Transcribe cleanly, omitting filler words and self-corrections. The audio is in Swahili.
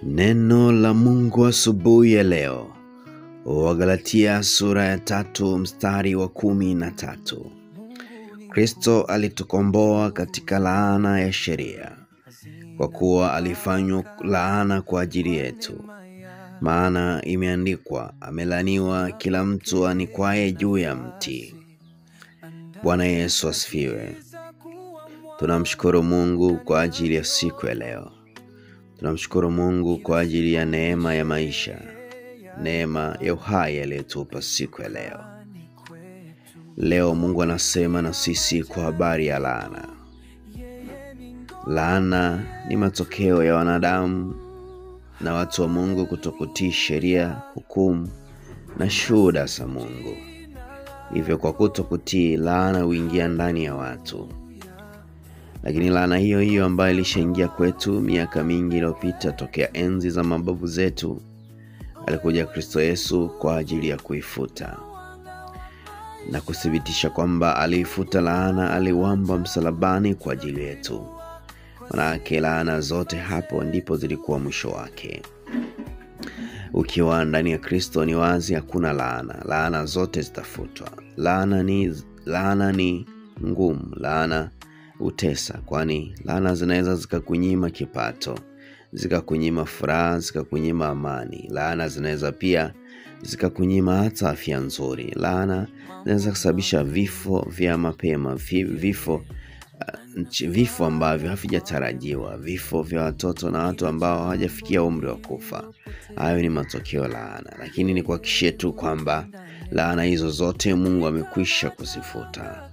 Neno la Mungu asubuhi ya leo. Wagalatia sura ya 3 mstari wa 13. Kristo alitukomboa katika laana ya sheria, kwa kuwa alifanywa laana kwa ajili yetu. Maana imeandikwa, amelaaniwa kila mtu anikwaye juu ya mti. Bwana Yesu asifiwe. Tunamshukuru Mungu kwa ajili ya siku ya leo. Tunamshukuru Mungu kwa ajili ya neema ya maisha, neema ya uhai aliyotupa siku ya leo. Leo Mungu anasema na sisi kwa habari ya laana. Laana ni matokeo ya wanadamu na watu wa Mungu kutokutii sheria, hukumu na shuhuda za Mungu. Hivyo kwa kutokutii, laana huingia ndani ya watu. Lakini laana hiyo hiyo ambayo ilishaingia kwetu miaka mingi iliyopita tokea enzi za mababu zetu, alikuja Kristo Yesu kwa ajili ya kuifuta. Na kuthibitisha kwamba aliifuta laana, aliwamba msalabani kwa ajili yetu. Manake laana zote hapo ndipo zilikuwa mwisho wake. Ukiwa ndani ya Kristo ni wazi hakuna laana. Laana zote zitafutwa. Laana ni ngumu. Laana utesa, kwani laana zinaweza zikakunyima kipato, zikakunyima furaha, zikakunyima amani. Laana zinaweza pia zikakunyima hata afya nzuri. Laana zinaweza kusababisha vifo vya mapema, vifo ambavyo havijatarajiwa, vifo vya watoto na watu ambao hawajafikia umri wa kufa. Hayo ni matokeo laana. Lakini ni kuhakikishie tu kwamba laana hizo zote Mungu amekwisha kuzifuta.